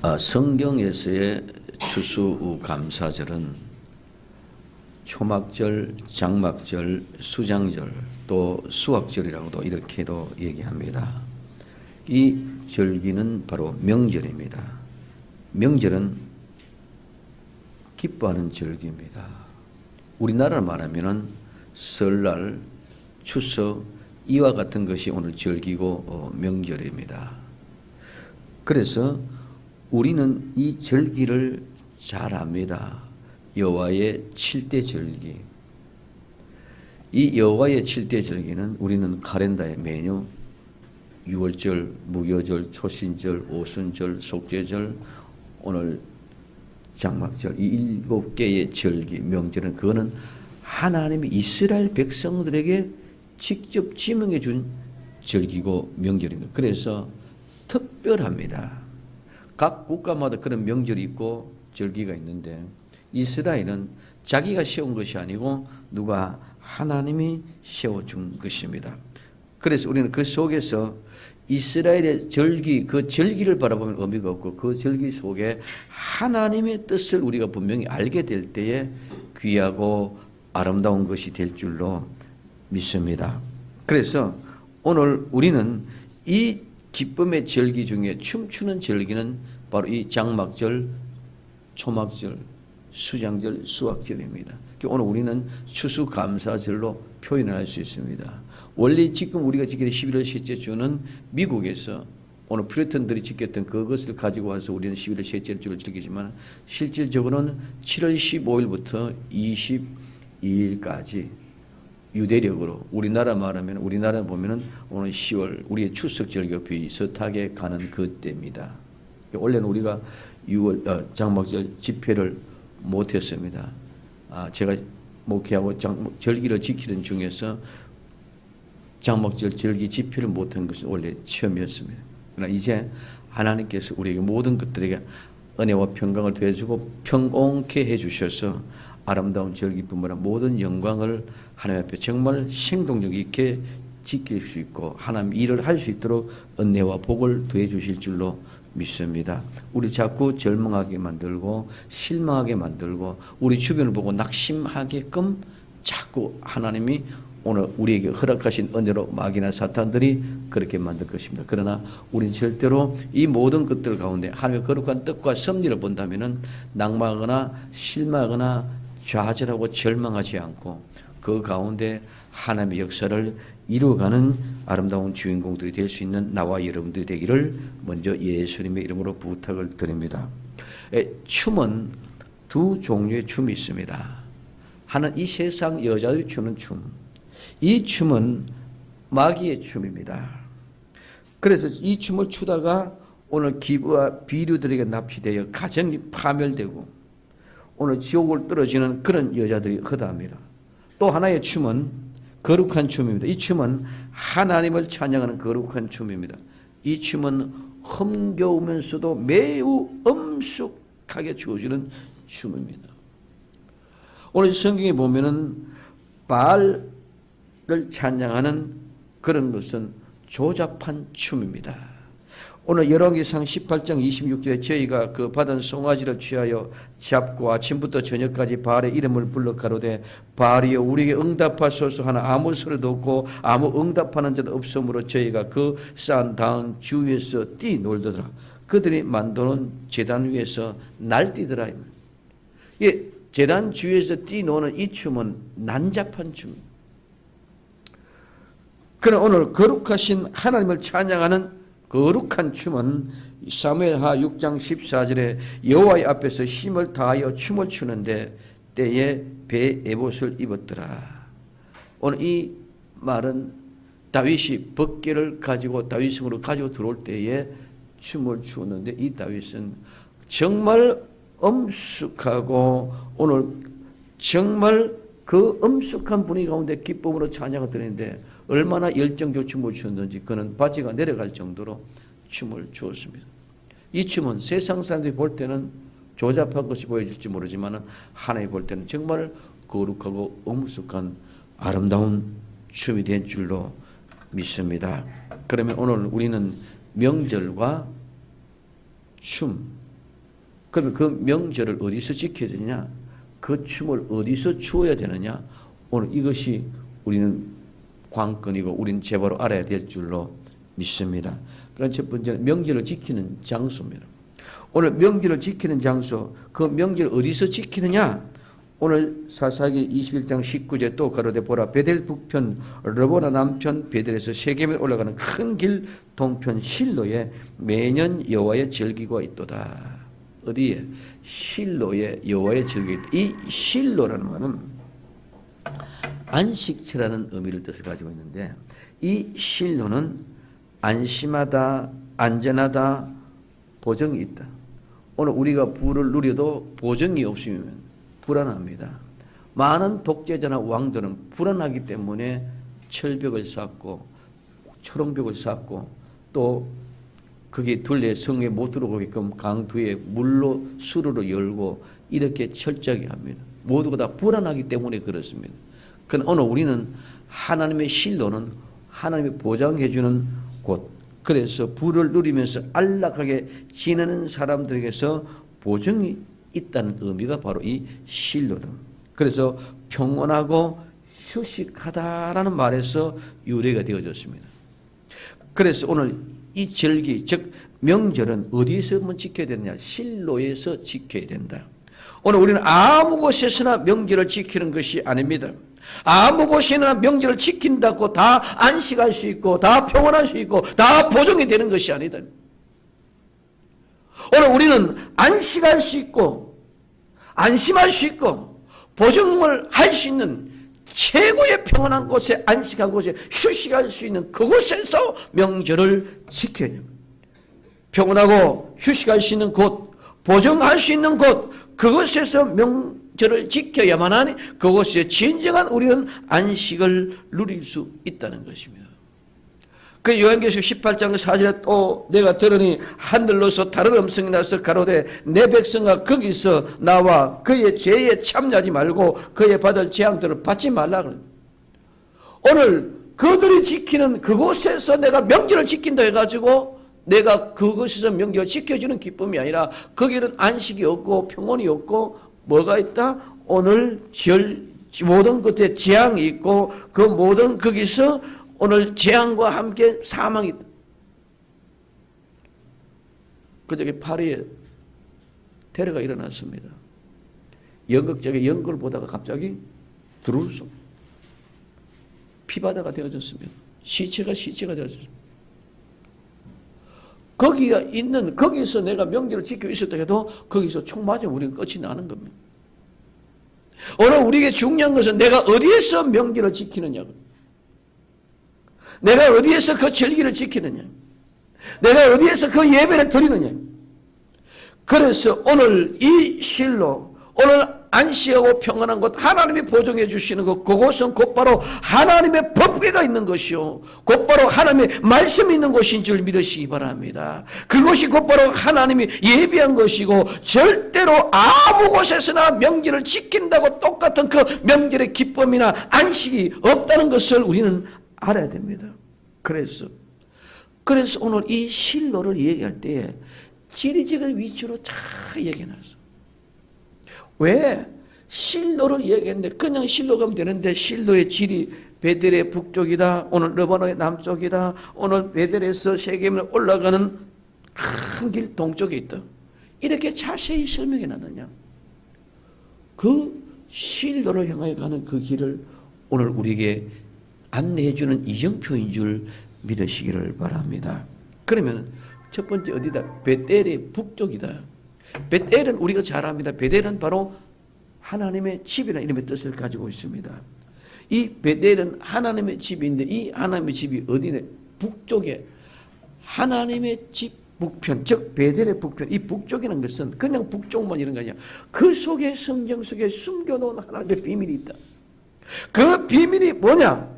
성경에서의 추수감사절은 초막절, 장막절, 수장절, 또 수확절이라고도 이렇게도 얘기합니다. 이 절기는 바로 명절입니다. 명절은 기뻐하는 절기입니다. 우리나라를 말하면은 설날, 추석, 이와 같은 것이 오늘 절기고 명절입니다. 그래서 우리는 이 절기를 잘 압니다. 여호와의 7대 절기. 이 여호와의 7대 절기는 우리는 칼렌더에 매년 6월절, 무교절, 초신절, 오순절, 속죄절, 오늘 장막절, 이 7개의 절기, 명절은 그거는 하나님이 이스라엘 백성들에게 직접 지명해 준 절기고 명절입니다. 그래서 특별합니다. 각 국가마다 그런 명절이 있고 절기가 있는데 이스라엘은 자기가 세운 것이 아니고 누가 하나님이 세워준 것입니다. 그래서 우리는 그 속에서 이스라엘의 절기, 그 절기를 바라보면 의미가 없고 그 절기 속에 하나님의 뜻을 우리가 분명히 알게 될 때에 귀하고 아름다운 것이 될 줄로 믿습니다. 그래서 오늘 우리는 이 기쁨의 절기 중에 춤추는 절기는 바로 이 장막절, 초막절, 수장절, 수확절입니다. 오늘 우리는 추수감사절로 표현을 할 수 있습니다. 원래 지금 우리가 지키는 11월 셋째 주는 미국에서 오늘 프리턴들이 지켰던 그것을 가지고 와서 우리는 11월 셋째 주를 즐기지만 실질적으로는 7월 15일부터 22일까지 유대력으로 우리나라 말하면 우리나라 보면은 오늘 10월 우리의 추석 절기와 비슷하게 가는 그때입니다. 원래는 우리가 6월 장막절 집회를 못했습니다. 제가 목회하고 절기를 지키는 중에서 장막절 절기 집회를 못한 것은 원래 처음이었습니다. 그러나 이제 하나님께서 우리에게 모든 것들에게 은혜와 평강을 더해주고 평온케 해주셔서 아름다운 절기뿐만 아니라 모든 영광을 하나님 앞에 정말 생동력 있게 지킬 수 있고 하나님 일을 할 수 있도록 은혜와 복을 더해 주실 줄로 믿습니다. 우리 자꾸 절망하게 만들고 실망하게 만들고 우리 주변을 보고 낙심하게끔 자꾸 하나님이 오늘 우리에게 허락하신 은혜로 마귀나 사탄들이 그렇게 만들 것입니다. 그러나 우리는 절대로 이 모든 것들 가운데 하나님의 거룩한 뜻과 섭리를 본다면은 낙망하거나 실망하거나 좌절하고 절망하지 않고 그 가운데 하나님의 역사를 이루어가는 아름다운 주인공들이 될 수 있는 나와 여러분들이 되기를 먼저 예수님의 이름으로 부탁을 드립니다. 춤은 두 종류의 춤이 있습니다. 하나는 이 세상 여자들이 추는 춤. 이 춤은 마귀의 춤입니다. 그래서 이 춤을 추다가 오늘 기부와 비류들에게 납치되어 가정이 파멸되고 오늘 지옥을 떨어지는 그런 여자들이 허다합니다. 또 하나의 춤은 거룩한 춤입니다. 이 춤은 하나님을 찬양하는 거룩한 춤입니다. 이 춤은 흥겨우면서도 매우 엄숙하게 주어지는 춤입니다. 오늘 성경에 보면은 바알을 찬양하는 그런 것은 조잡한 춤입니다. 오늘 열왕기상 18장 26절에 저희가 그 받은 송아지를 취하여 잡고 아침부터 저녁까지 바알의 이름을 불러 가로되 바알이여 우리에게 응답하소서 하나 아무 소리도 없고 아무 응답하는 자도 없으므로 저희가 그 쌓은 당 주위에서 뛰놀더라. 그들이 만드는 제단 위에서 날뛰더라. 예, 제단 주위에서 뛰노는 이 춤은 난잡한 춤입니다. 그러나 오늘 거룩하신 하나님을 찬양하는 거룩한 춤은 사무엘하 6장 14절에 여호와의 앞에서 힘을 다하여 춤을 추는데 때에 배 에봇을 입었더라. 오늘 이 말은 다윗이 법궤를 가지고 다윗성으로 가지고 들어올 때에 춤을 추었는데 이 다윗은 정말 엄숙하고 오늘 정말 그 엄숙한 분위기 가운데 기쁨으로 찬양을 드리는데 얼마나 열정적으로 춤을 추었는지 그는 바지가 내려갈 정도로 춤을 추었습니다. 이 춤은 세상 사람들이 볼 때는 조잡한 것이 보여질지 모르지만 하나님이 볼 때는 정말 거룩하고 엄숙한 아름다운 춤이 된 줄로 믿습니다. 그러면 오늘 우리는 명절과 춤, 그러면 그 명절을 어디서 지켜야 되냐? 그 춤을 어디서 추어야 되느냐? 오늘 이것이 우리는 관건이고 우리는 제바로 알아야 될 줄로 믿습니다. 그러니까 첫 번째는 명절을 지키는 장소입니다. 오늘 명절을 지키는 장소, 그 명절을 어디서 지키느냐? 오늘 사사기 21장 19절 또 가로되 보라 베델 북편 르보나 남편 베델에서 세겜에 올라가는 큰 길 동편 실로에 매년 여호와의 절기가 있도다. 어디에? 실로에 여호와의 절기가 있다. 이 실로라는 말은 안식처라는 의미를 뜻을 가지고 있는데 이 실로는 안심하다, 안전하다, 보정이 있다. 오늘 우리가 부를 누려도 보정이 없으면 불안합니다. 많은 독재자나 왕들은 불안하기 때문에 철벽을 쌓고 초롱벽을 쌓고 또 그게 둘레 성에 못 들어오게끔 강두에 물로 수로로 열고 이렇게 철저하게 합니다. 모두가 다 불안하기 때문에 그렇습니다. 그러나 오늘 우리는 하나님의 실로는 하나님이 보장해주는 곳, 그래서 부를 누리면서 안락하게 지내는 사람들에게서 보증이 있다는 의미가 바로 이 실로다. 그래서 평온하고 휴식하다라는 말에서 유래가 되어졌습니다. 그래서 오늘 이 절기, 즉 명절은 어디서만 지켜야 되느냐? 실로에서 지켜야 된다. 오늘 우리는 아무 곳에서나 명절을 지키는 것이 아닙니다. 아무 곳이나 명절을 지킨다고 다 안식할 수 있고 다 평온할 수 있고 다 보정이 되는 것이 아니다. 오늘 우리는 안식할 수 있고 안심할 수 있고 보정을 할 수 있는 최고의 평온한 곳에 안식한 곳에 휴식할 수 있는 그곳에서 명절을 지켜야 됩니다. 평온하고 휴식할 수 있는 곳, 보정할 수 있는 곳, 그곳에서 명절을 지켜야만 하니 그곳에 진정한 우리는 안식을 누릴 수 있다는 것입니다. 그 요한계시록 18장 4절에 또 내가 들으니 하늘로서 다른 음성이 나서 가로되 내 백성아 거기서 나와 그의 죄에 참여하지 말고 그의 받을 재앙들을 받지 말라. 오늘 그들이 지키는 그곳에서 내가 명절을 지킨다 해가지고 내가 그곳에서 명절을 지켜주는 기쁨이 아니라 거기는 안식이 없고 평온이 없고 뭐가 있다? 오늘 모든 것에 재앙이 있고 그 모든 거기서 오늘 재앙과 함께 사망이 있다. 그저께 파리에 테러가 일어났습니다. 연극장에 연극을 보다가 갑자기 드루소 피바다가 되어졌습니다. 시체가 되어졌습니다. 거기서 내가 명절을 지키고 있었다 해도 거기서 총 맞으면 우리는 끝이 나는 겁니다. 오늘 우리에게 중요한 것은 내가 어디에서 명절을 지키느냐고. 내가 어디에서 그 절기를 지키느냐. 내가 어디에서 그 예배를 드리느냐. 그래서 오늘 이 실로 오늘 안식하고 평안한 곳 하나님이 보정해 주시는 것 그곳은 곧바로 하나님의 법궤가 있는 것이요 곧바로 하나님의 말씀이 있는 곳인 줄 믿으시기 바랍니다. 그것이 곧바로 하나님이 예비한 것이고 절대로 아무 곳에서나 명절을 지킨다고 똑같은 그 명절의 기쁨이나 안식이 없다는 것을 우리는 알아야 됩니다. 그래서 오늘 이 실로를 얘기할 때에 지리적인 위치로 다 얘기해놨어. 왜? 실로를 얘기했는데 그냥 실로 가면 되는데 실로의 지리 베델의 북쪽이다. 오늘 르바논의 남쪽이다. 오늘 베델에서 세겜에 올라가는 큰 길 동쪽에 있다. 이렇게 자세히 설명해 놨느냐. 그 실로를 향해 가는 그 길을 오늘 우리에게 안내해 주는 이정표인 줄 믿으시기를 바랍니다. 그러면 첫 번째 어디다? 베델의 북쪽이다. 베델은 우리가 잘 압니다. 베델은 바로 하나님의 집이라는 이름의 뜻을 가지고 있습니다. 이 베델은 하나님의 집인데 이 하나님의 집이 어디네? 북쪽에 하나님의 집 북편, 즉 베델의 북편. 이 북쪽이라는 것은 그냥 북쪽만 이런 거 아니야. 그 속에 성경 속에 숨겨놓은 하나님의 비밀이 있다. 그 비밀이 뭐냐?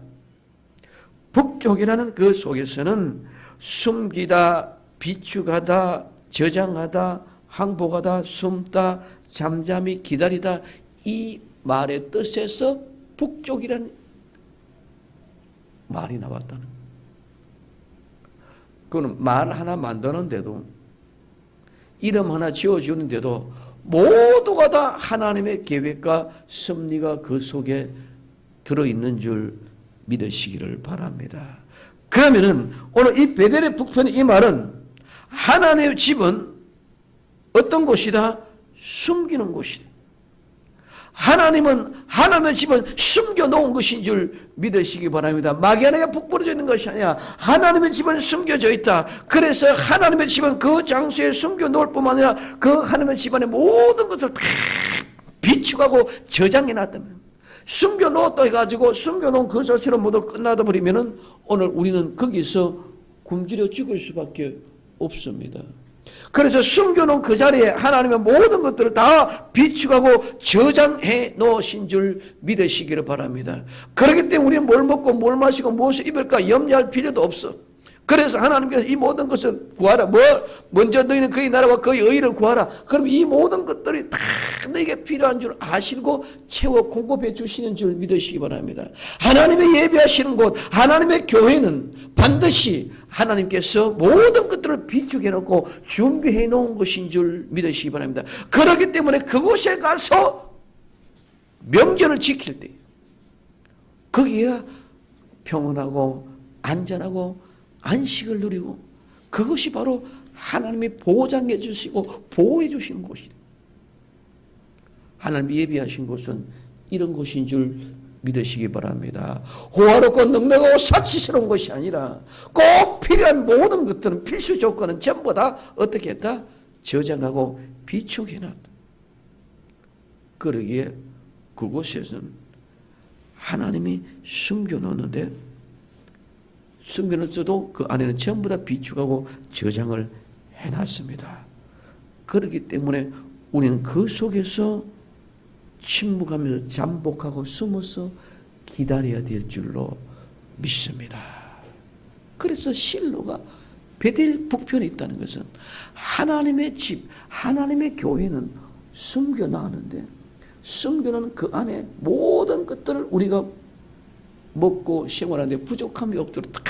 북쪽이라는 그 속에서는 숨기다, 비축하다, 저장하다, 항복하다, 숨다, 잠잠히 기다리다 이 말의 뜻에서 북쪽이라는 말이 나왔다는 그거는 말 하나 만드는데도 이름 하나 지어주는데도 모두가 다 하나님의 계획과 섭리가 그 속에 들어있는 줄 믿으시기를 바랍니다. 그러면은 오늘 이 베델의 북편의 이 말은 하나님의 집은 어떤 곳이다? 숨기는 곳이다. 하나님의 집은 숨겨놓은 것인 줄 믿으시기 바랍니다. 막연하게 북부러져 있는 것이 아니라 하나님의 집은 숨겨져 있다. 그래서 하나님의 집은 그 장소에 숨겨놓을 뿐만 아니라 그 하나님의 집안의 모든 것을 다 비축하고 저장해 놨다면, 숨겨놓았다 해가지고 숨겨놓은 그 자체로 모두 끝나다 버리면은 오늘 우리는 거기서 굶주려 죽을 수밖에 없습니다. 그래서 숨겨놓은 그 자리에 하나님의 모든 것들을 다 비축하고 저장해 놓으신 줄 믿으시기를 바랍니다. 그렇기 때문에 우리는 뭘 먹고 뭘 마시고 무엇을 입을까 염려할 필요도 없어. 그래서 하나님께서 이 모든 것을 구하라. 먼저 너희는 그의 나라와 그의 의를 구하라. 그럼 이 모든 것들이 다 너에게 필요한 줄 아시고 채워 공급해 주시는 줄 믿으시기 바랍니다. 하나님의 예배하시는 곳, 하나님의 교회는 반드시 하나님께서 모든 것들을 비축해 놓고 준비해 놓은 것인 줄 믿으시기 바랍니다. 그렇기 때문에 그곳에 가서 명절을 지킬 때 거기가 평온하고 안전하고 안식을 누리고, 그것이 바로 하나님이 보장해 주시고 보호해 주시는 곳이다. 하나님이 예비하신 곳은 이런 곳인 줄 믿으시기 바랍니다. 호화롭고 능력하고 사치스러운 것이 아니라 꼭 필요한 모든 것들은, 필수 조건은 전부 다 어떻게 했다? 저장하고 비축해놨다. 그러기에 그곳에서는 하나님이 숨겨놓는데, 숨겨놓어도 그 안에는 전부 다 비축하고 저장을 해놨습니다. 그렇기 때문에 우리는 그 속에서 침묵하면서 잠복하고 숨어서 기다려야 될 줄로 믿습니다. 그래서 실로가 베델 북편에 있다는 것은 하나님의 집, 하나님의 교회는 숨겨놨는데, 숨겨놓은 그 안에 모든 것들을 우리가 먹고 생활하는데 부족함이 없도록 다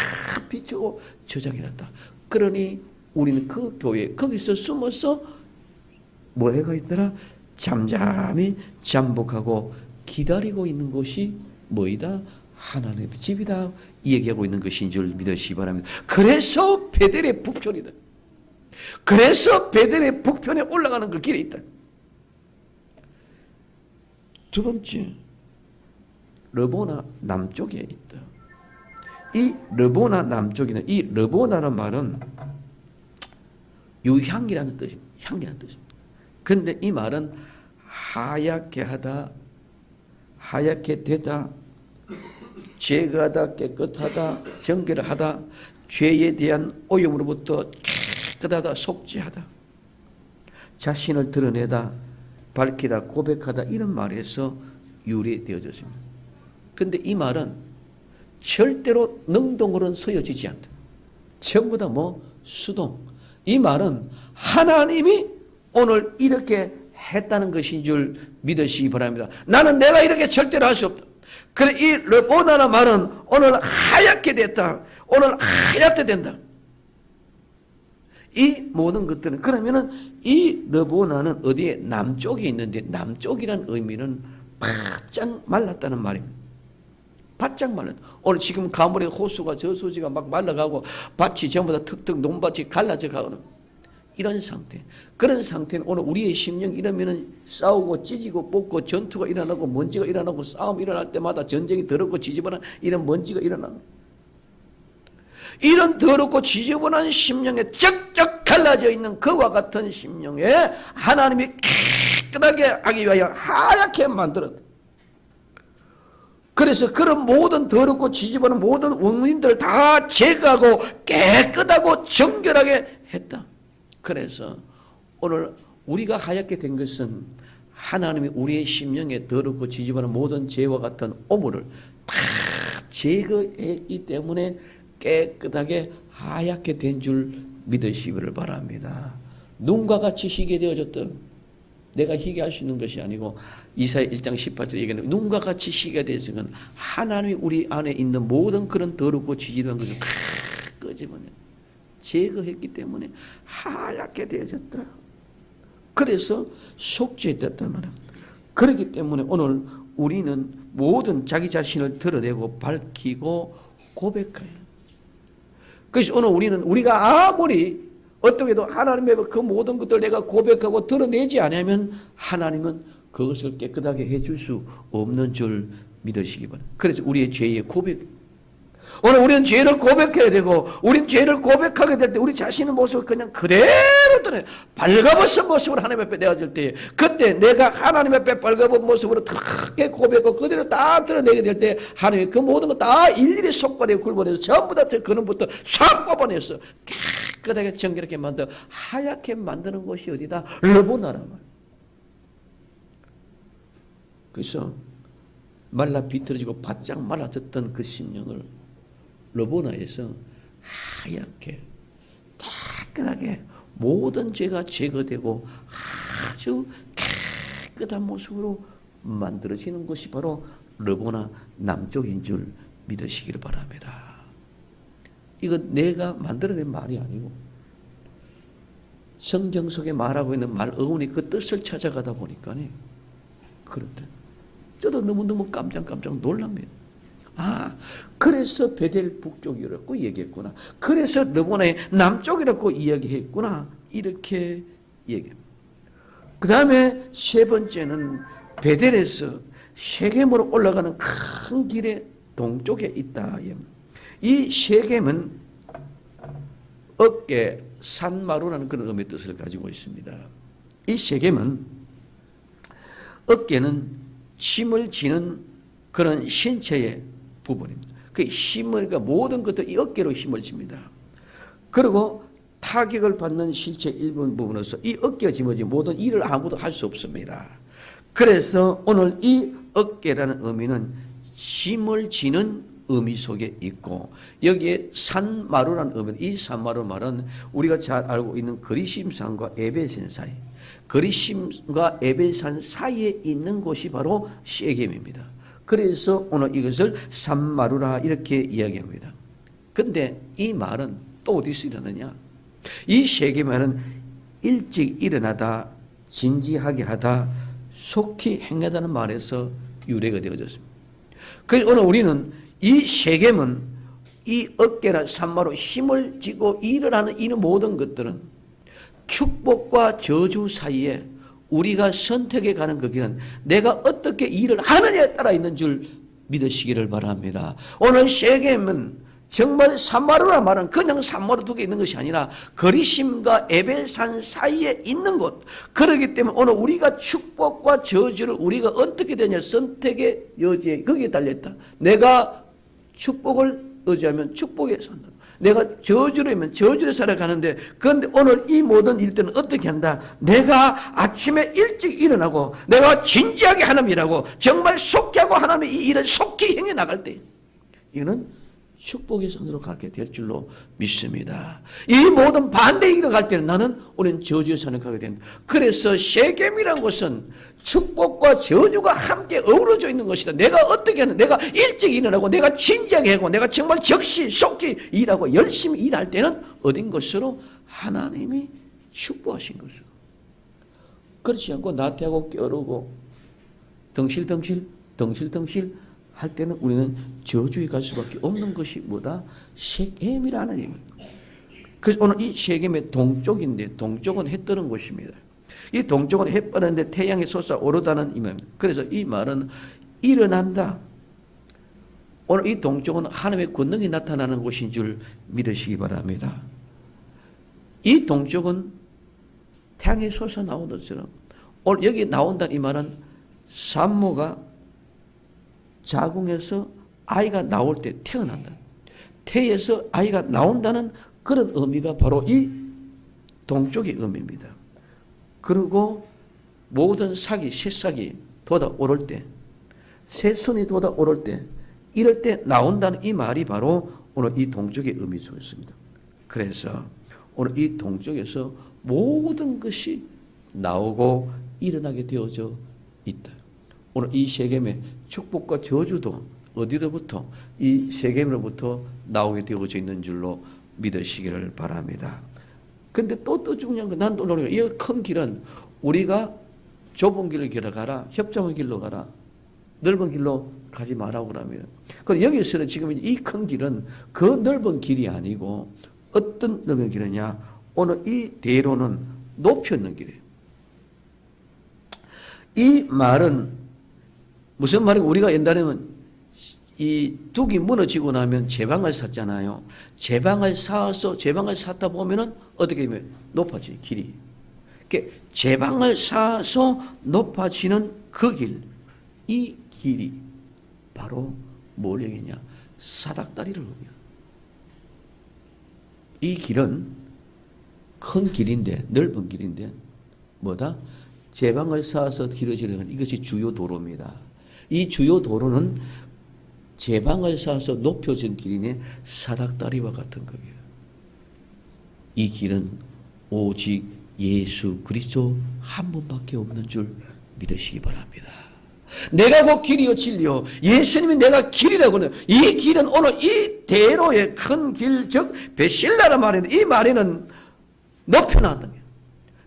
비추고 저장해놨다. 그러니 우리는 그 교회 거기서 숨어서 뭐 해가 있더라? 잠잠히 잠복하고 기다리고 있는 것이 뭐이다? 하나님의 집이다. 이 얘기하고 있는 것인 줄 믿으시기 바랍니다. 그래서 베델의 북편이다. 그래서 베델의 북편에 올라가는 그 길에 있다. 두 번째, 르보나 남쪽에 있다. 이 르보나 남쪽에는, 이 르보나라는 말은 유향이라는 뜻입니다. 향이라는 뜻입니다. 근데 이 말은 하얗게 하다, 하얗게 되다, 제거하다, 깨끗하다, 정결을 하다, 죄에 대한 오염으로부터 깨끗하다, 속죄하다, 자신을 드러내다, 밝히다, 고백하다, 이런 말에서 유래되어졌습니다. 근데 이 말은 절대로 능동으로는 쓰여지지 않다. 전부 다 수동. 이 말은 하나님이 오늘 이렇게 했다는 것인 줄 믿으시기 바랍니다. 나는 내가 이렇게 절대로 할 수 없다. 그래, 이 르보나라 말은 오늘 하얗게 됐다. 오늘 하얗게 된다. 이 모든 것들은, 그러면은 이 르보나는 어디에? 남쪽에 있는데, 남쪽이란 의미는 바짝 말랐다는 말입니다. 바짝 말랐다. 오늘 지금 가물에 호수가, 저수지가 막 말라가고 밭이 전부 다 턱턱 논밭이 갈라져 가는 이런 상태. 그런 상태는 오늘 우리의 심령 이러면은 싸우고 찢이고 뽑고 전투가 일어나고 먼지가 일어나고 싸움이 일어날 때마다 전쟁이 더럽고 지저분한 이런 먼지가 일어나는, 이런 더럽고 지저분한 심령에 쩍쩍 갈라져 있는 그와 같은 심령에 하나님이 깨끗하게 하기 위하여 하얗게 만들었다. 그래서 그런 모든 더럽고 지저분한 모든 원인들을 다 제거하고 깨끗하고 정결하게 했다. 그래서 오늘 우리가 하얗게 된 것은 하나님이 우리의 심령에 더럽고 지저분한 모든 죄와 같은 오물을 다 제거했기 때문에 깨끗하게 하얗게 된 줄 믿으시기를 바랍니다. 눈과 같이 희게 되어졌던, 내가 희게 할 수 있는 것이 아니고 이사야 1장 18절 얘기하는 눈과 같이 희게 되어진 하나님이 우리 안에 있는 모든 그런 더럽고 지지한 것을 다 끄집어내 제거했기 때문에 하얗게 되어졌다. 그래서 속죄됐단 말이야. 그렇기 때문에 오늘 우리는 모든 자기 자신을 드러내고 밝히고 고백해요. 그래서 오늘 우리가 아무리 어떻게 해도 하나님의 그 모든 것들 내가 고백하고 드러내지 않으면 하나님은 그것을 깨끗하게 해줄 수 없는 줄 믿으시기 바랍니다. 그래서 우리의 죄의 고백, 오늘 우리는 죄를 고백해야 되고, 우리는 죄를 고백하게 될 때 우리 자신의 모습을 그냥 그대로 드러내, 발가벗은 모습으로 하나님 앞에 내어질 때, 그때 내가 하나님 앞에 발가벗은 모습으로 그렇게 고백하고 그대로 다 드러내게 될 때, 하나님이 그 모든 거 다 일일이 속과내고 굴번해서 전부 다 그놈부터 싹 뽑아내서 깨끗하게 정결하게 만들어 하얗게 만드는 곳이 어디다? 르보나란 말이야. 그래서 말라 비틀어지고 바짝 말라졌던 그 심령을 르보나에서 하얗게 깨끗하게 모든 죄가 제거되고 아주 깨끗한 모습으로 만들어지는 것이 바로 르보나 남쪽인 줄 믿으시기를 바랍니다. 이거 내가 만들어낸 말이 아니고 성경 속에 말하고 있는 말 어원이 그 뜻을 찾아가다 보니까 그렇다. 저도 너무너무 깜짝 놀랍니다. 그래서 베델 북쪽이라고 얘기했구나. 그래서 르보나의 남쪽이라고 이야기했구나. 이렇게 얘기합니다. 그 다음에 세 번째는 베델에서 쉐겜으로 올라가는 큰 길의 동쪽에 있다. 이 쉐겜은 어깨 산마루라는 그런 의미의 뜻을 가지고 있습니다. 이 쉐겜은 어깨는 힘을 지는 그런 신체의 부분입니다. 그 힘을, 그러니까 모든 것들 이 어깨로 힘을 줍니다. 그리고 타격을 받는 실체 일부 부분에서 이 어깨가 짊어진 모든 일을 아무도 할 수 없습니다. 그래서 오늘 이 어깨라는 의미는 힘을 지는 의미 속에 있고, 여기에 산마루라는 의미, 이 산마루 말은 우리가 잘 알고 있는 그리심산과 에벳산 사이, 그리심과 에벳산 사이에 있는 곳이 바로 쉐겜입니다. 그래서 오늘 이것을 산마루라 이렇게 이야기합니다. 근데 이 말은 또 어디서 일어나냐? 이 쉐겜 말은 일찍 일어나다, 진지하게 하다, 속히 행하다는 말에서 유래가 되어졌습니다. 그래서 오늘 우리는 이 쉐겜은 이 어깨나 산마루 힘을 쥐고 일을 하는 이 모든 것들은 축복과 저주 사이에 우리가 선택해 가는 그 길은 내가 어떻게 일을 하느냐에 따라 있는 줄 믿으시기를 바랍니다. 오늘 쉐겜은 정말 산마루라 말은 그냥 산마루 두 개 있는 것이 아니라 거리심과 에벨산 사이에 있는 곳. 그렇기 때문에 오늘 우리가 축복과 저주를 우리가 어떻게 되냐 선택의 여지에 거기에 달렸다. 내가 축복을 의지하면 축복에 산다. 내가 저주를 하면 저주를 살아가는데, 그런데 오늘 이 모든 일들은 어떻게 한다? 내가 아침에 일찍 일어나고 내가 진지하게 하나님 일하고 정말 속하고 하나님의 이 일을 속히 행해 나갈 때 이거는 축복의 선으로 가게 될 줄로 믿습니다. 이 모든 반대의 길을 갈 때는 우리는 저주의 선을 가게 된다. 그래서 쉐겜이라는 것은 축복과 저주가 함께 어우러져 있는 것이다. 내가 어떻게 하는, 내가 일찍 일어나고 내가 진지하게 하고 내가 정말 적시 속히 일하고 열심히 일할 때는 어딘 것으로? 하나님이 축복하신 것으로. 그렇지 않고 나태하고 껴르고 덩실덩실 할 때는 우리는 저주에 갈 수밖에 없는 것이 뭐다? 쉐겜이라는 의미입니다. 그래서 오늘 이 쉐겜의 동쪽인데, 동쪽은 해 뜨는 곳입니다. 이 동쪽은 해 뜨는데 태양이 솟아오르다는 의미입니다. 그래서 이 말은 일어난다. 오늘 이 동쪽은 하나님의 권능이 나타나는 곳인 줄 믿으시기 바랍니다. 이 동쪽은 태양이 솟아나오는 것처럼 오늘 여기 나온다는 이 말은 산모가 자궁에서 아이가 나올 때 태어난다. 태에서 아이가 나온다는 그런 의미가 바로 이 동쪽의 의미입니다. 그리고 모든 싹이, 새싹이 돋아오를 때, 새순이 돋아오를 때, 이럴 때 나온다는 이 말이 바로 오늘 이 동쪽의 의미 속에 있습니다. 그래서 오늘 이 동쪽에서 모든 것이 나오고 일어나게 되어져 있다. 오늘 이 쉐겜의 축복과 저주도 어디로부터? 이 쉐겜으로부터 나오게 되어져 있는 줄로 믿으시기를 바랍니다. 근데 또 중요한 건 난 또 놀라요. 이 큰 길은 우리가 좁은 길을 걸어가라, 협착한 길로 가라, 넓은 길로 가지 말라고 그러면, 그럼 여기서는 지금 이 큰 길은 그 넓은 길이 아니고 어떤 넓은 길이냐? 오늘 이 대로는 높이 있는 길이에요. 이 말은 무슨 말이고, 우리가 옛날에는 이 둑이 무너지고 나면 제방을 샀잖아요. 제방을 샀다 보면은 어떻게 되면 높아지, 길이. 그러니까 제방을 쌓아서 높아지는 그 길, 이 길이 바로 뭘 얘기냐? 사닥다리를 의미해요. 이 길은 큰 길인데, 넓은 길인데 뭐다? 제방을 쌓아서 길어지는 이것이 주요 도로입니다. 이 주요 도로는 제방을 쌓아서 높여진 길이니 사닥다리와 같은 거예요. 이 길은 오직 예수 그리스도 한 분밖에 없는 줄 믿으시기 바랍니다. 내가 곧 길이요 진리요, 예수님이 내가 길이라고 하는 이 길은 오늘 이 대로의 큰 길, 즉 베실라라 말인데, 이 말에는 높여놨다.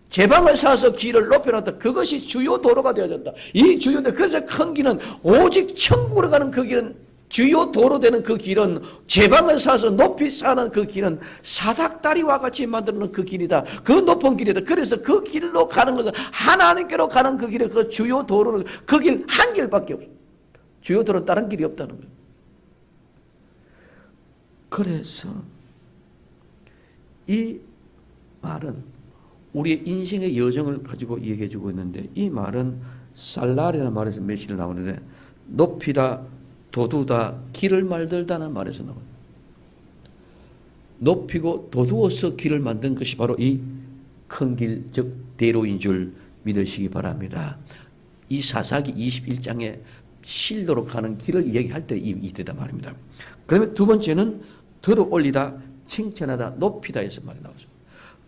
제방을 쌓아서 길을 높여놨다. 그것이 주요 도로가 되어졌다. 이 주요 도로, 그래서 큰 길은 오직 천국으로 가는 그 길은, 주요 도로 되는 그 길은, 제방을 쌓아서 높이 쌓는 그 길은 사닥다리와 같이 만드는 그 길이다. 그 높은 길이다. 그래서 그 길로 가는 것은, 하나님께로 가는 그 길에 그 주요 도로는 그 길 한 길밖에 없어. 주요 도로는 다른 길이 없다는 거예요. 그래서 이 말은 우리의 인생의 여정을 가지고 얘기해 주고 있는데, 이 말은 살라리라는 말에서 메시지가 나오는데, 높이다, 도두다, 길을 만들다는 말에서 나와요. 높이고 도두어서 길을 만든 것이 바로 이 큰 길, 즉 대로인 줄 믿으시기 바랍니다. 이 사사기 21장에 실로로 가는 길을 이야기할 때 이때다 말입니다. 그러면 두 번째는 들어 올리다, 칭찬하다, 높이다에서 말이 나오죠.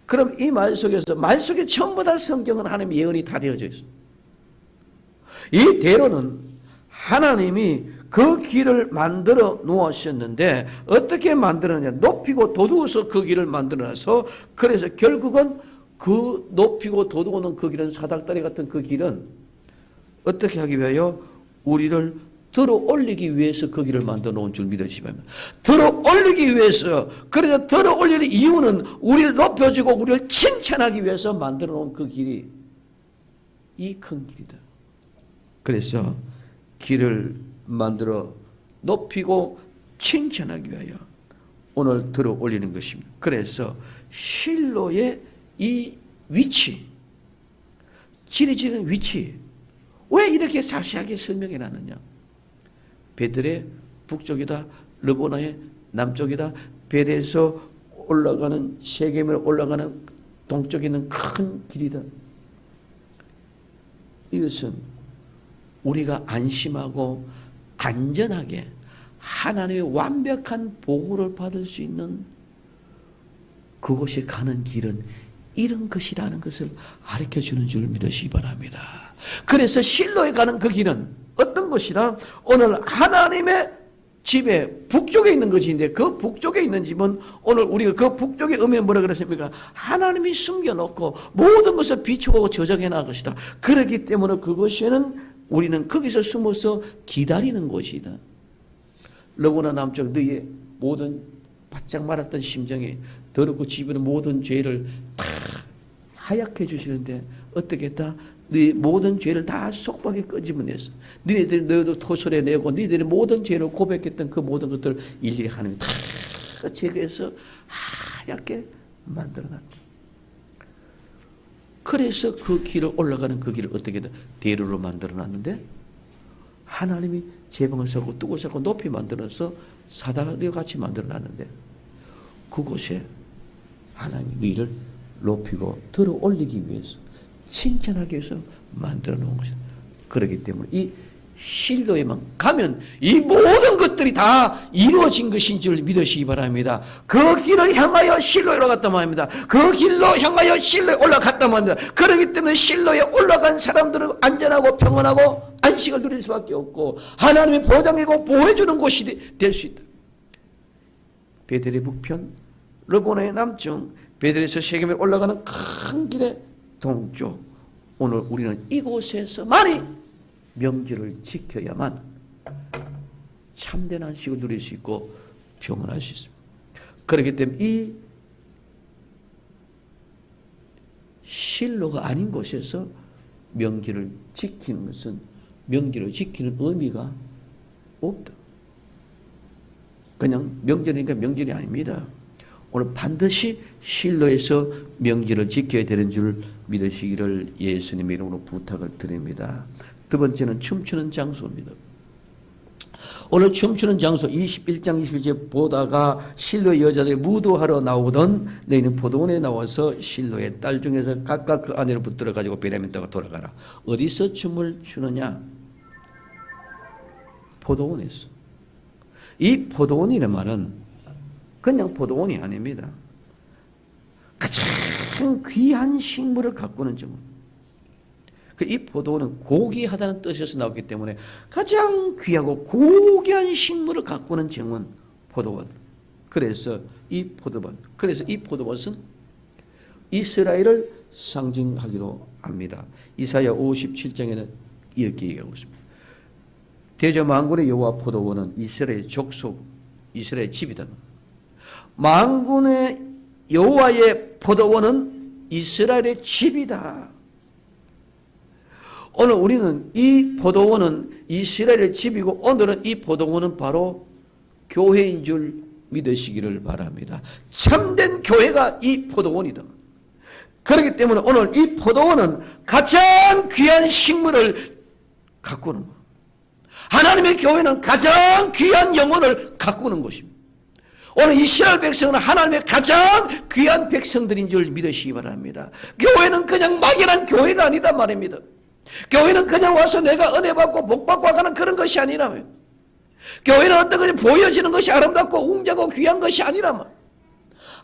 그럼 이 말 속에서, 말 속에 전부 다 성경은 하나님의 예언이 다 되어져 있어요. 이 대로는 하나님이 그 길을 만들어 놓으셨는데, 어떻게 만들었냐? 높이고 도두어서 그 길을 만들어놔서, 그래서 결국은 그 높이고 도두어놓은 그 길은, 사닥다리 같은 그 길은 어떻게 하기 위하여? 우리를 들어 올리기 위해서 그 길을 만들어 놓은 줄 믿으시기 바랍니다. 들어 올리기 위해서, 그래서 들어 올리는 이유는 우리를 높여주고 우리를 칭찬하기 위해서 만들어 놓은 그 길이 이 큰 길이다. 그래서 길을 만들어 높이고 칭찬하기 위하여 오늘 들어 올리는 것입니다. 그래서 실로의 이 위치, 지리지는 위치, 왜 이렇게 자세하게 설명해 놨느냐? 베들의 북쪽이다, 르보나의 남쪽이다, 베델에서 올라가는, 세겜으로 올라가는 동쪽에 있는 큰 길이다. 이것은 우리가 안심하고 안전하게 하나님의 완벽한 보호를 받을 수 있는 그곳에 가는 길은 이런 것이라는 것을 가르쳐주는 줄 믿으시기 바랍니다. 그래서 실로에 가는 그 길은 어떤 것이라? 오늘 하나님의 집에 북쪽에 있는 것인데, 그 북쪽에 있는 집은 오늘 우리가 그 북쪽의 의미에 뭐라 그랬습니까? 하나님이 숨겨놓고 모든 것을 비추고 저장해 놔 것이다. 그렇기 때문에 그것에는 우리는 거기서 숨어서 기다리는 곳이다. 러브나 남쪽 너희의 모든 바짝 말았던 심정이 더럽고 지부는 모든 죄를 다 하얗게 해주시는데, 어떻게 했다? 너희 모든 죄를 다 속박에 끄집어내서 너희들이 너희도 토설해 내고 너희들이 모든 죄를 고백했던 그 모든 것들을 일일이 하나님이 다 제거해서 하얗게 만들어놨다. 그래서 그 길을 올라가는 그 길을 어떻게 대로로 만들어놨는데, 하나님이 제방을 쌓고 뚝을 쌓고 높이 만들어서 사다리와 같이 만들어놨는데, 그곳에 하나님이 너희를 높이고 들어 올리기 위해서, 칭찬하기 위해서 만들어 놓은 것이다. 그렇기 때문에 이 실로에만 가면 이 모든 것들이 다 이루어진 것인 줄 믿으시기 바랍니다. 그 길을 향하여 실로에 올라갔단 말입니다. 그 길로 향하여 실로에 올라갔단 말입니다. 그렇기 때문에 실로에 올라간 사람들은 안전하고 평안하고 안식을 누릴 수밖에 없고, 하나님이 보장하고 보호해주는 곳이 될 수 있다. 베델의 북편, 르보나의 남쪽, 베델에서 세겜에 올라가는 큰 길의 동쪽, 오늘 우리는 이곳에서만이 명절을 지켜야만 참된 안식을 누릴 수 있고 평안할 수 있습니다. 그렇기 때문에 이 실로가 아닌 곳에서 명절을 지키는 것은 명절을 지키는 의미가 없다. 그냥 명절이니까 명절이 아닙니다. 오늘 반드시 실로에서 명절을 지켜야 되는 줄 믿으시기를 예수님의 이름으로 부탁을 드립니다. 두 번째는 춤추는 장소입니다. 오늘 춤추는 장소 21장 21절 보다가 실로의 여자들이 무도하러 나오던 너희는 포도원에 나와서 실로의 딸 중에서 각각 그 아내를 붙들어 가지고 베냐민 땅으로 돌아가라. 어디서 춤을 추느냐? 포도원에서. 이 포도원이라는 말은 그냥 포도원이 아닙니다. 가장 귀한 식물을 가꾸는 정원. 이 포도원은 고귀하다는 뜻에서 나왔기 때문에 가장 귀하고 고귀한 식물을 가꾸는 정원, 포도원. 그래서 이 포도원은 이스라엘을 상징하기도 합니다. 이사야 57장에는 이렇게 얘기하고 있습니다. 대저 만군의 여호와 포도원은 이스라엘 족속, 이스라엘 집이다. 만군의 여호와의 포도원은 이스라엘의 집이다. 오늘 우리는 이 포도원은 이스라엘의 집이고 오늘은 이 포도원은 바로 교회인 줄 믿으시기를 바랍니다. 참된 교회가 이 포도원이다. 그렇기 때문에 오늘 이 포도원은 가장 귀한 식물을 가꾸는 것. 하나님의 교회는 가장 귀한 영혼을 가꾸는 것입니다. 오늘 이스라엘 백성은 하나님의 가장 귀한 백성들인 줄 믿으시기 바랍니다. 교회는 그냥 막연한 교회가 아니다 말입니다. 교회는 그냥 와서 내가 은혜 받고 복 받고 가는 그런 것이 아니라며. 교회는 어떤 것이 보여지는 것이 아름답고 웅장하고 귀한 것이 아니라며.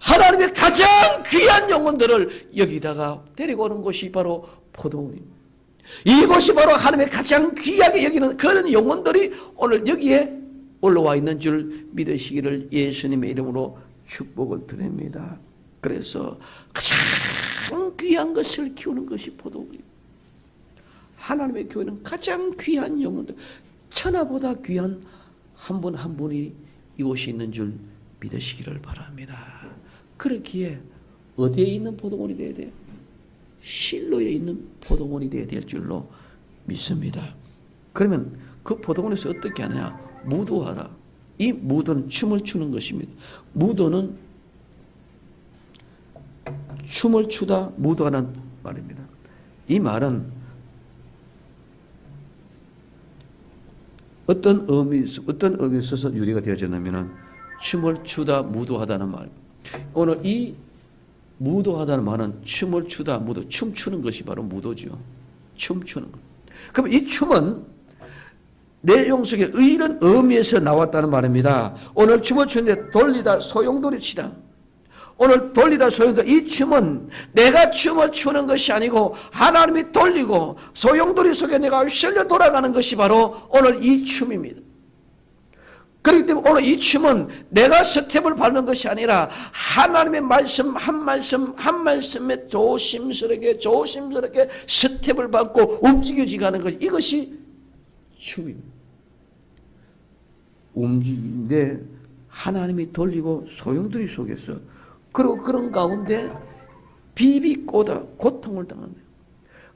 하나님의 가장 귀한 영혼들을 여기다가 데리고 오는 것이 바로 포도원입니다. 이곳이 바로 하나님의 가장 귀하게 여기는 그런 영혼들이 오늘 여기에 올라와 있는 줄 믿으시기를 예수님의 이름으로 축복을 드립니다. 그래서 가장 귀한 것을 키우는 것이 포도원입니다. 하나님의 교회는 가장 귀한 영혼들, 천하보다 귀한 한 분 한 분이 이곳에 있는 줄 믿으시기를 바랍니다. 그렇기에 어디에 있는 포도원이 되어야 돼요? 실로에 있는 포도원이 되어야 될 줄로 믿습니다. 그러면 그 포도원에서 어떻게 하느냐? 무도하라. 이 무도는 춤을 추는 것입니다. 무도는 춤을 추다 무도하는 말입니다. 이 말은 어떤 의미에 있어서 유래가 되어졌냐면은 춤을 추다 무도하다는 말. 오늘 이 무도하다는 말은 춤을 추다 무도, 춤추는 것이 바로 무도죠. 춤추는 것. 그럼 이 춤은 내용 속에 이런 의미에서 나왔다는 말입니다. 오늘 춤을 추는데 돌리다 소용돌이 치다. 오늘 돌리다 소용돌이, 이 춤은 내가 춤을 추는 것이 아니고 하나님이 돌리고 소용돌이 속에 내가 실려 돌아가는 것이 바로 오늘 이 춤입니다. 그렇기 때문에 오늘 이 춤은 내가 스텝을 밟는 것이 아니라 하나님의 말씀 한 말씀에 조심스럽게 스텝을 밟고 움직여지가는 것, 이것이 춤입니다. 움직이는데 하나님이 돌리고 소용돌이 속에서, 그리고 그런 가운데 비비꼬다 고통을 당한다.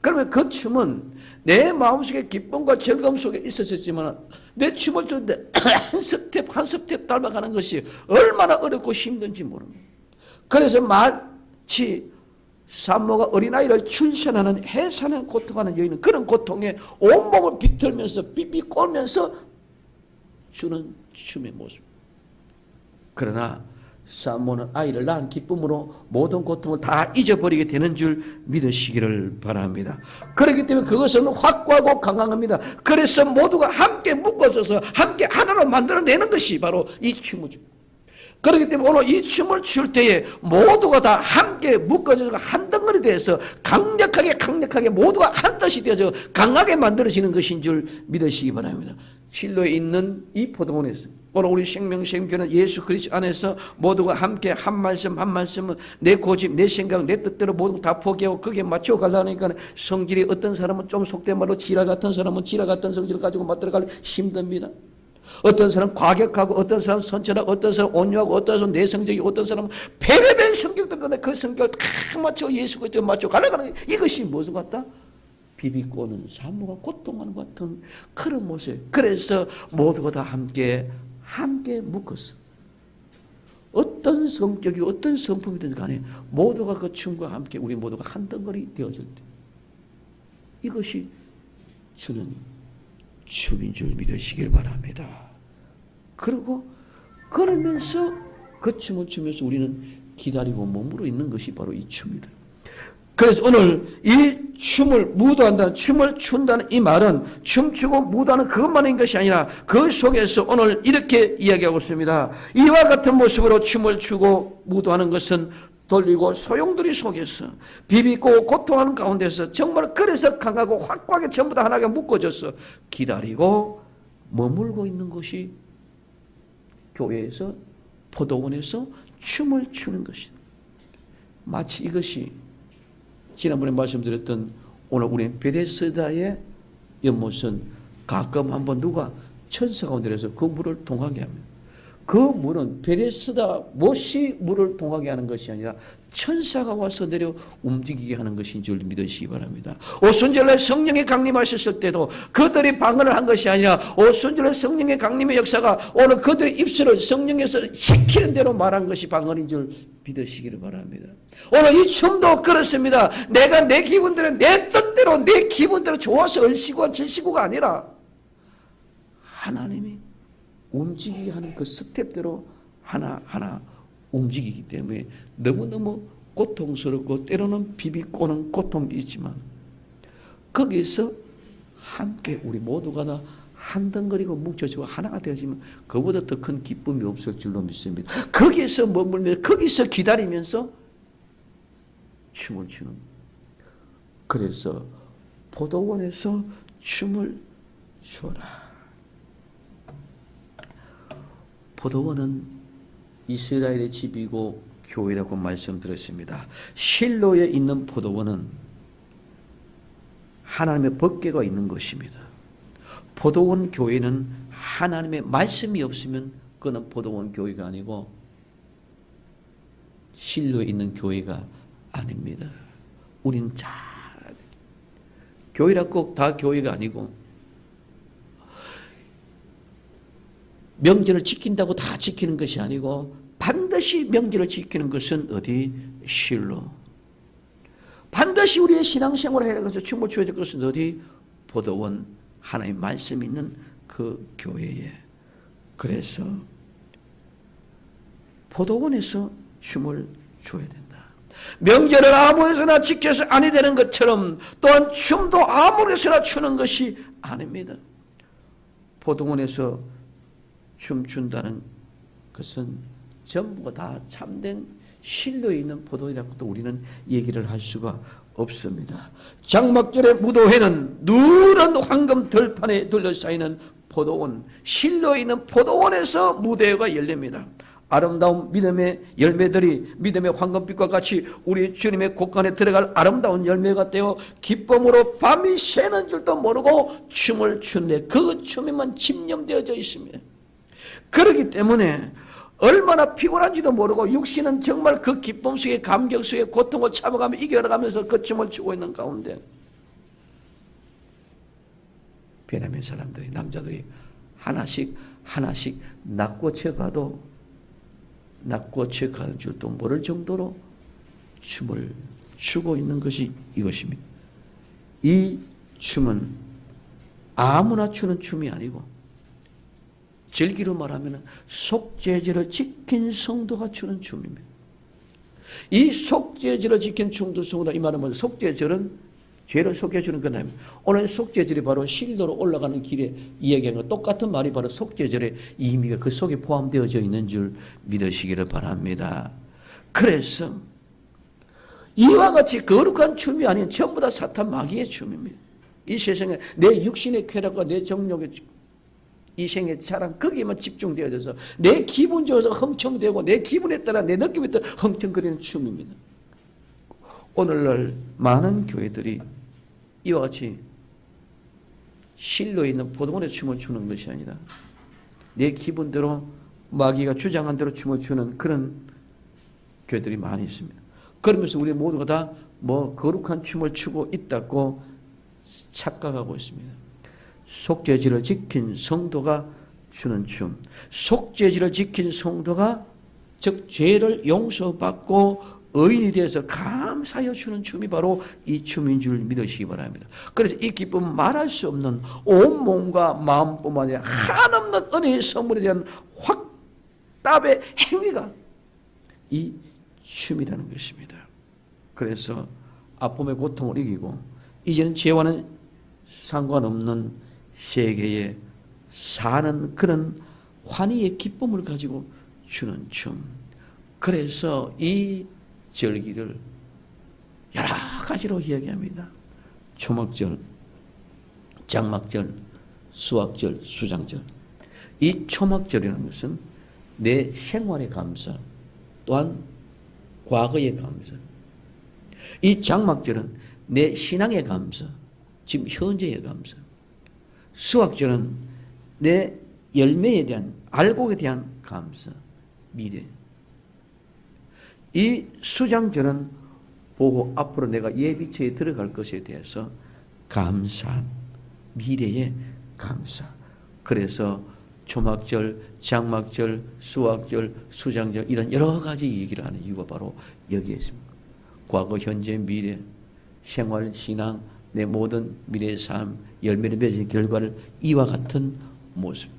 그러면 그 춤은 내 마음속에 기쁨과 즐거움 속에 있었지만 내 춤을 추는데 한 스텝 닮아가는 것이 얼마나 어렵고 힘든지 모릅니다. 그래서 마치 산모가 어린아이를 출산하는 해산한 고통하는 여인은 그런 고통에 온몸을 비틀면서 삐삐 꼴면서 추는 춤의 모습. 그러나 산모는 아이를 낳은 기쁨으로 모든 고통을 다 잊어버리게 되는 줄 믿으시기를 바랍니다. 그렇기 때문에 그것은 확고하고 강함합니다. 그래서 모두가 함께 묶어져서 함께 하나로 만들어내는 것이 바로 이 춤이죠. 그렇기 때문에 오늘 이 춤을 출 때에 모두가 다 함께 묶어져서 한 덩어리 돼서 강력하게 모두가 한 뜻이 되어서 강하게 만들어지는 것인 줄 믿으시기 바랍니다. 실로에 있는 이 포도원에서 오늘 우리 생명샘교는 예수 그리스도 안에서 모두가 함께 한 말씀 한 말씀은 내 고집, 내 생각, 내 뜻대로 모두 다 포기하고 거기에 맞춰 가려니까 성질이 어떤 사람은 좀 속된 말로 지랄 같은 사람은 지랄 같은 성질을 가지고 맞들어 가기 힘듭니다. 어떤 사람은 과격하고 어떤 사람은 선천하고 어떤 사람은 온유하고 어떤 사람은 내성적이고 어떤 사람은 배배된 성격 때문에 그 성격을 다 맞춰 예수 그리스도에 맞춰 가려가는 이것이 무슨 것 같다? 비비꼬는 사모가 고통하는 것 같은 그런 모습. 그래서 모두가 다 함께 묶었어. 어떤 성격이 어떤 성품이든 간에 모두가 그 춤과 함께 우리 모두가 한 덩어리 되어질 때 이것이 주는 춤인 줄 믿으시길 바랍니다. 그리고 그러면서 그 춤을 추면서 우리는 기다리고 머무르 있는 것이 바로 이 춤이다. 그래서 오늘 이 춤을 무도한다는, 춤을 춘다는 이 말은 춤추고 무도하는 그것만인 것이 아니라 그 속에서 오늘 이렇게 이야기하고 있습니다. 이와 같은 모습으로 춤을 추고 무도하는 것은 돌리고 소용돌이 속에서 비비고 고통하는 가운데서 정말 그래서 강하고 확고하게 전부 다 하나가 묶어져서 기다리고 머물고 있는 것이 교회에서 포도원에서 춤을 추는 것이다. 마치 이것이 지난번에 말씀드렸던 오늘 우리는 베데스다의 연못은 가끔 한번 누가 천사가 내려서 그 물을 동하게 합니다. 그 물은 베데스다 못이 물을 동하게 하는 것이 아니라 천사가 와서 내려 움직이게 하는 것인 줄 믿으시기 바랍니다. 오순절날 성령이 강림하셨을 때도 그들이 방언을 한 것이 아니라 오순절날 성령의 강림의 역사가 오늘 그들의 입술을 성령에서 시키는 대로 말한 것이 방언인 줄 믿으시기를 바랍니다. 오늘 이 춤도 그렇습니다. 내가 내 기분대로 내 뜻대로 내 기분대로 좋아서 얼씨구와 질씨구가 아니라 하나님이 움직이게 하는 그 스텝대로 하나하나 움직이기 때문에 너무너무 고통스럽고 때로는 비비꼬는 고통이 있지만 거기서 함께 우리 모두가 다 한 덩거리고 뭉쳐지고 하나가 되어지면 그보다 더 큰 기쁨이 없을 줄로 믿습니다. 거기서 머물면서 거기서 기다리면서 춤을 추는, 그래서 포도원에서 춤을 추어라. 포도원은 이스라엘의 집이고 교회라고 말씀드렸습니다. 실로에 있는 포도원은 하나님의 법궤가 있는 것입니다. 포도원 교회는 하나님의 말씀이 없으면 그는 포도원 교회가 아니고 실로에 있는 교회가 아닙니다. 우린 잘 교회라 꼭 다 교회가 아니고 명절을 지킨다고 다 지키는 것이 아니고 반드시 명절을 지키는 것은 어디? 실로. 반드시 우리의 신앙생활을 해야 것을 춤을 추어야 될 것은 어디? 포도원, 하나님의 말씀 있는 그 교회에. 그래서 포도원에서 춤을 추어야 된다. 명절을 아무에서나 지켜서 아니 되는 것처럼 또한 춤도 아무에서나 추는 것이 아닙니다. 포도원에서 춤춘다는 것은 전부가 다 참된 실로에 있는 포도원이라고도 우리는 얘기를 할 수가 없습니다. 장막절의 무도회는 누런 황금 들판에 둘러싸이는 포도원, 실로에 있는 포도원에서 무대가 열립니다. 아름다운 믿음의 열매들이 믿음의 황금빛과 같이 우리 주님의 곳간에 들어갈 아름다운 열매가 되어 기쁨으로 밤이 새는 줄도 모르고 춤을 추는데 그 춤에만 집념되어져 있습니다. 그렇기 때문에 얼마나 피곤한지도 모르고 육신은 정말 그 기쁨 속에 감격 속에 고통을 참아가며 이겨나가면서 그 춤을 추고 있는 가운데 베냐민 사람들이, 남자들이 하나씩 낚고쳐 가도 낚고쳐 가는 줄도 모를 정도로 춤을 추고 있는 것이 이것입니다. 이 춤은 아무나 추는 춤이 아니고 절기로 말하면 속죄제를 지킨 성도가 추는 춤입니다. 이 속죄제를 지킨 성도다 이 말은 뭐죠? 속죄절은 죄를 속해주는 거나요. 오늘 속죄절이 바로 실로로 올라가는 길에 이야기하는 것 똑같은 말이 바로 속죄절의 의미가 그 속에 포함되어져 있는 줄 믿으시기를 바랍니다. 그래서 이와 같이 거룩한 춤이 아닌 전부 다 사탄 마귀의 춤입니다. 이 세상에 내 육신의 쾌락과 내 정욕의 이 생의 자랑 거기에만 집중되어져서 내 기분 좋아서 흥청대고 내 기분에 따라 내 느낌에 따라 흥청거리는 춤입니다. 오늘날 많은 교회들이 이와 같이 실로에 있는 포도원의 춤을 추는 것이 아니라 내 기분대로 마귀가 주장한 대로 춤을 추는 그런 교회들이 많이 있습니다. 그러면서 우리 모두가 다 뭐 거룩한 춤을 추고 있다고 착각하고 있습니다. 속죄질을 지킨 성도가 추는 춤, 속죄질을 지킨 성도가 즉 죄를 용서받고 의인이 되어서 감사하여 추는 춤이 바로 이 춤인 줄 믿으시기 바랍니다. 그래서 이 기쁨은 말할 수 없는 온몸과 마음뿐만 아니라 한없는 은혜의 선물에 대한 확답의 행위가 이 춤이라는 것입니다. 그래서 아픔의 고통을 이기고 이제는 죄와는 상관없는 세계에 사는 그런 환희의 기쁨을 가지고 추는 춤. 그래서 이 절기를 여러 가지로 이야기합니다. 초막절, 장막절, 수학절, 수장절. 이 초막절이라는 것은 내 생활의 감사, 또한 과거의 감사. 이 장막절은 내 신앙의 감사, 지금 현재의 감사. 수학절은 내 열매에 대한, 알곡에 대한 감사, 미래. 이 수장절은 보고 앞으로 내가 예비처에 들어갈 것에 대해서 감사한 미래의 감사. 그래서 초막절, 장막절, 수학절, 수장절 이런 여러 가지 얘기를 하는 이유가 바로 여기에 있습니다. 과거, 현재, 미래, 생활, 신앙, 내 모든 미래의 삶, 열매를 맺은 결과를 이와 같은 모습.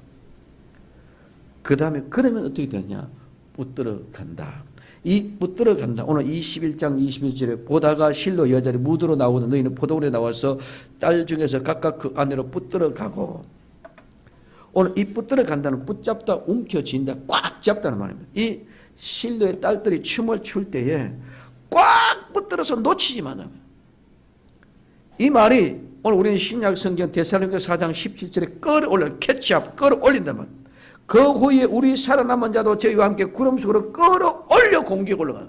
그 다음에 그러면 어떻게 되냐? 붙들어 간다. 이 붙들어 간다. 오늘 21장 21절에 보다가 실로 여자를 무드로 나오는 너희는 포도원에 나와서 딸 중에서 각각 그 안으로 붙들어 가고. 오늘 이 붙들어 간다는 붙잡다, 움켜쥔다, 꽉 잡다는 말입니다. 이 실로의 딸들이 춤을 출 때에 꽉 붙들어서 놓치지 마라. 이 말이 오늘 우리는 신약 성경 데살로니가 4장 17절에 끌어올려 캐치업, 끌어올린단 말이에요. 그 후에 우리 살아남은 자도 저희와 함께 구름 속으로 끌어올려 공격에 올라가요.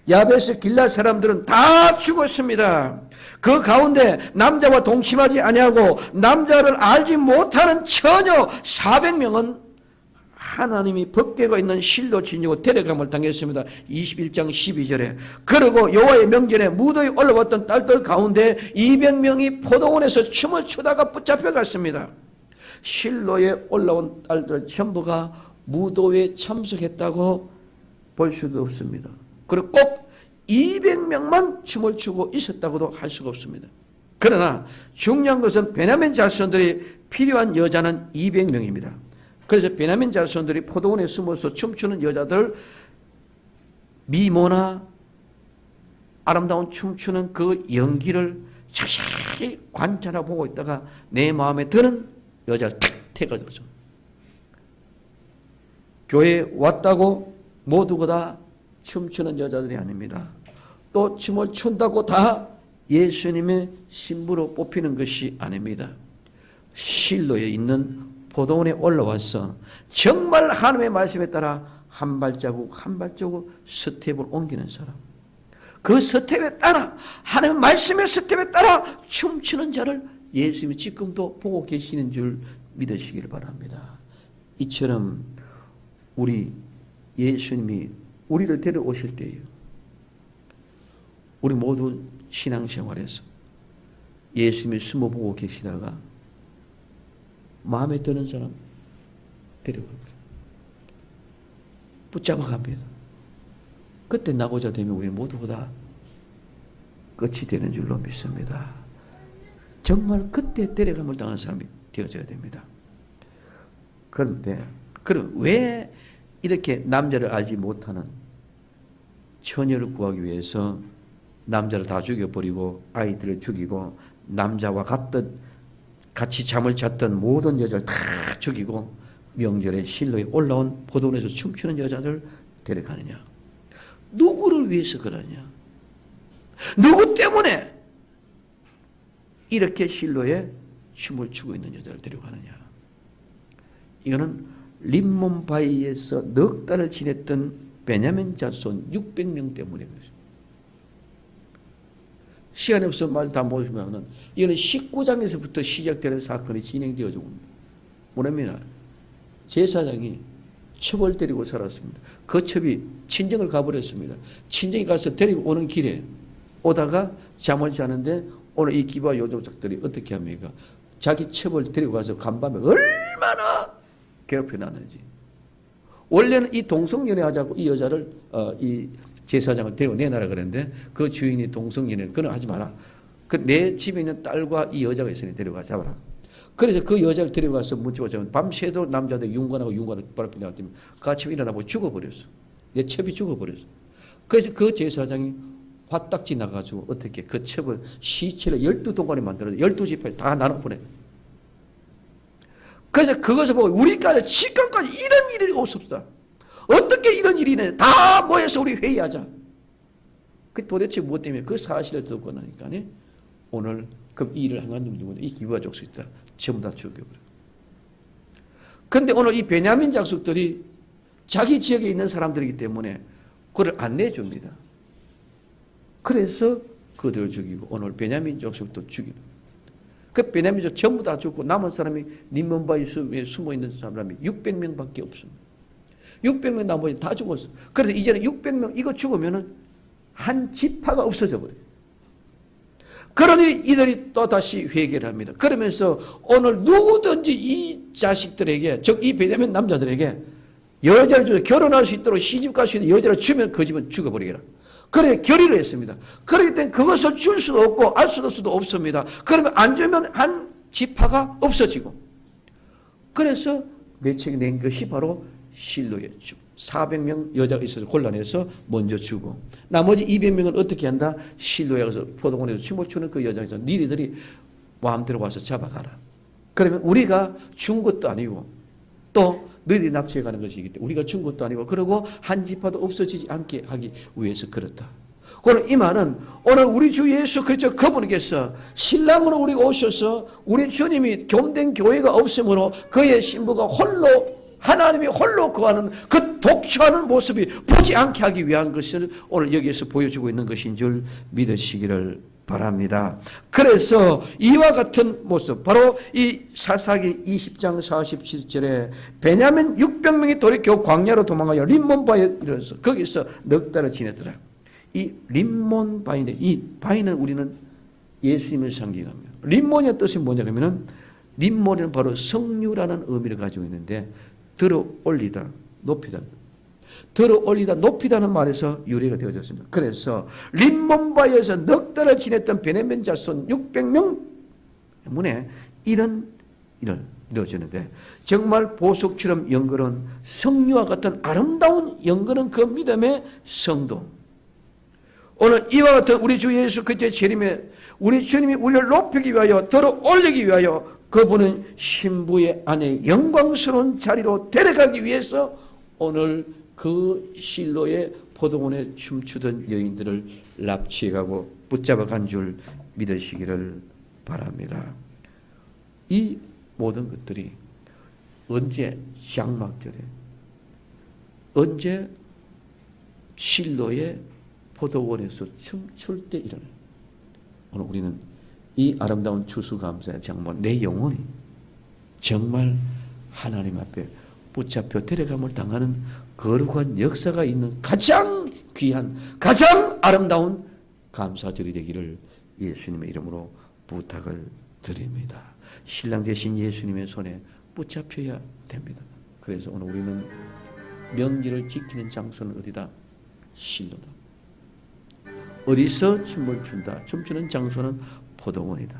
야베스 길라 사람들은 다 죽었습니다. 그 가운데 남자와 동침하지 아니하고 남자를 알지 못하는 처녀 400명은 하나님이 법궤가 있는 실로 지니고 데려감을 당했습니다. 21장 12절에. 그리고 여호와의 명절에 무더위 올라왔던 딸들 가운데 200명이 포도원에서 춤을 추다가 붙잡혀 갔습니다. 실로에 올라온 딸들 전부가 무도회에 참석했다고 볼 수도 없습니다. 그리고 꼭 200명만 춤을 추고 있었다고도 할 수가 없습니다. 그러나 중요한 것은 베냐민 자손들이 필요한 여자는 200명입니다. 그래서 베냐민 자손들이 포도원에 숨어서 춤추는 여자들 미모나 아름다운 춤추는 그 연기를 자세히 관찰하고 보고 있다가 내 마음에 드는 여자를 탁 태가지고 교회에 왔다고 모두가 다 춤추는 여자들이 아닙니다. 또 춤을 춘다고 다 예수님의 신부로 뽑히는 것이 아닙니다. 실로에 있는 포도원에 올라와서 정말 하나님의 말씀에 따라 한 발자국 한 발자국 스텝을 옮기는 사람, 그 스텝에 따라 하나님의 말씀의 스텝에 따라 춤추는 자를 예수님이 지금도 보고 계시는 줄 믿으시길 바랍니다. 이처럼 우리 예수님이 우리를 데려오실 때예요. 우리 모두 신앙생활에서 예수님이 숨어보고 계시다가 마음에 드는 사람 데려갑니다. 붙잡아 갑니다. 그때 나고자 되면 우리 모두가 다 끝이 되는 줄로 믿습니다. 정말 그때 데려감을 당한 사람이 되어져야 됩니다. 그런데 그럼 왜 이렇게 남자를 알지 못하는 처녀를 구하기 위해서 남자를 다 죽여버리고 아이들을 죽이고 남자와 같이 잠을 잤던 모든 여자를 다 죽이고 명절에 실로에 올라온 포도원에서 춤추는 여자들 데려가느냐? 누구를 위해서 그러냐? 누구 때문에 이렇게 실로에 춤을 추고 있는 여자를 데려가느냐? 이거는 림몬바이에서 넉 달을 지냈던 베냐민 자손 600명 때문에 그렇습니다. 시간이 없어 말 다 모시면은 이거는 19장에서부터 시작되는 사건이 진행되어져 옵니다. 뭐냐면 제사장이 첩을 데리고 살았습니다. 그 첩이 친정을 가버렸습니다. 친정에 가서 데리고 오는 길에 오다가 잠을 자는데 오늘 이 기브아 요족들이 어떻게 합니까? 자기 첩을 데리고 가서 간밤에 얼마나 괴롭혀놨는지. 원래는 이 동성연애하자고 이 여자를 이 제사장을 데리고 내놔라 그랬는데 그 주인이 동성연애 그는 하지 마라. 그 내 집에 있는 딸과 이 여자가 있으니 데려가 잡아라. 그래서 그 여자를 데려가서 문지고 자면 밤새도록 남자들 윤관을 바라보다 때문에 그 아침에 일어나고 죽어버렸어. 내 첩이 죽어버렸어. 그래서 그 제사장이 화딱지 나가지고 어떻게 그 첩을 시체를 12동간에 만들어서 12지파에 다 나눠보내. 그래서 그것을 보고 우리까지 지금까지 이런 일이 없었다. 어떻게 이런 일이 있냐. 다 모여서 우리 회의하자. 그 도대체 무엇 때문에 그 사실을 듣고 나니까 오늘 그 일을 한건 누구냐. 이 기브아 족속이다. 전부 다 죽여버려. 그런데 오늘 이 베냐민 족속들이 자기 지역에 있는 사람들이기 때문에 그걸 안 내줍니다. 그래서 그들을 죽이고 오늘 베냐민 족속도 죽이고 그 베냐민 족 전부 다 죽고 남은 사람이 림몬바에 숨어 있는 사람이 600명밖에 없습니다. 600명 나머지 다 죽었어. 그래서 이제는 600명 이거 죽으면은 한 지파가 없어져 버려요. 그러니 이들이 또 다시 회개를 합니다. 그러면서 오늘 누구든지 이 자식들에게 즉 이 베냐민 남자들에게 여자를 주서 결혼할 수 있도록 시집 갈 수 있는 여자를 주면 그 집은 죽어버리게라. 그래 결의를 했습니다. 그렇기 때문에 그것을 줄 수도 없고 알 수도 없습니다. 그러면 안 주면 한 지파가 없어지고 그래서 매칭이 낸 것이 바로 실로였죠. 400명 여자가 있어서 곤란해서 먼저 주고 나머지 200명은 어떻게 한다? 실로에 가서 포도원에서 춤을 추는 그 여자에서 니네들이 마음대로 와서 잡아가라. 그러면 우리가 준 것도 아니고 또 너희들이 납치해 가는 것이기 때문에 우리가 준 것도 아니고 그리고 한 지파도 없어지지 않게 하기 위해서 그렇다. 그럼 이 말은 오늘 우리 주 예수 그리스도 그분께서 신랑으로 우리가 오셔서 우리 주님이 교된 교회가 없으므로 그의 신부가 홀로 하나님이 홀로 거하는 그 독처하는 모습이 보지 않게 하기 위한 것을 오늘 여기에서 보여주고 있는 것인 줄 믿으시기를 바랍니다. 그래서 이와 같은 모습 바로 이 사사기 20장 47절에 베냐민 600명이 돌이켜 광야로 도망하여 림몬바에 이르러서 거기서 넉 달을 지냈더라. 이 림몬바인데 이 바인은 우리는 예수님을 상징합니다. 림몬의 뜻이 뭐냐 하면은 림몬은 바로 성류라는 의미를 가지고 있는데 들어 올리다, 높이다. 들어 올리다, 높이다는 말에서 유래가 되어졌습니다. 그래서 림몬바에서 넉 달을 지냈던 베냐민 자손 600명 때문에 이런 이루어지는데 정말 보석처럼 연결한 성류와 같은 아름다운 연결한 그 믿음의 성도. 오늘 이와 같은 우리 주 예수 그리스도의 재림에 우리 주님이 우리를 높이기 위하여 들어 올리기 위하여 그분은 신부의 아내의 영광스러운 자리로 데려가기 위해서 오늘 그 실로의 포도원에 춤추던 여인들을 납치해가고 붙잡아간 줄 믿으시기를 바랍니다. 이 모든 것들이 언제 장막절에 언제 실로의 포도원에서 춤출 때 일어나요. 오늘 우리는 이 아름다운 추수감사의 장막 내 영혼이 정말 하나님 앞에 붙잡혀 데려감을 당하는 거룩한 역사가 있는 가장 귀한 가장 아름다운 감사절이 되기를 예수님의 이름으로 부탁을 드립니다. 신랑 되신 예수님의 손에 붙잡혀야 됩니다. 그래서 오늘 우리는 명절을 지키는 장소는 어디다? 실로다. 어디서 춤을 춘다? 춤추는 장소는 포도원이다.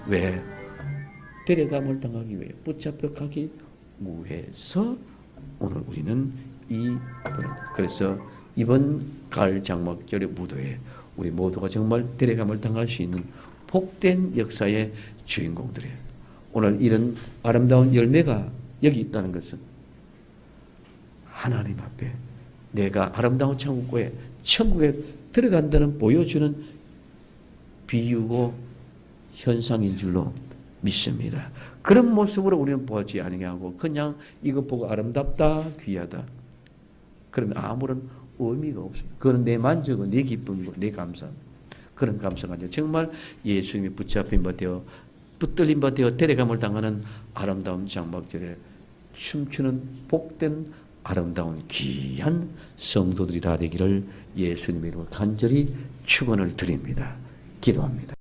왜? 데려감을 당하기 위해 붙잡혀 가기 위해서 오늘 우리는 그래서 이번 가을 장막절의 무도에 우리 모두가 정말 데려감을 당할 수 있는 복된 역사의 주인공들이에요. 오늘 이런 아름다운 열매가 여기 있다는 것은 하나님 앞에 내가 아름다운 천국에 들어간다는 보여주는 비유고 현상인 줄로 믿습니다. 그런 모습으로 우리는 보지 아니하고 그냥 이거 보고 아름답다, 귀하다. 그러면 아무런 의미가 없습니다. 그건 내 만족은, 내 기쁨이고 내 감사함. 그런 감사가 아니라 정말 예수님이 붙잡힌 바 되어 붙들린 바 되어 데려감을 당하는 아름다운 장막절에 춤추는 복된 아름다운 귀한 성도들이 다 되기를 예수님의 이름으로 간절히 축원을 드립니다. 기도합니다.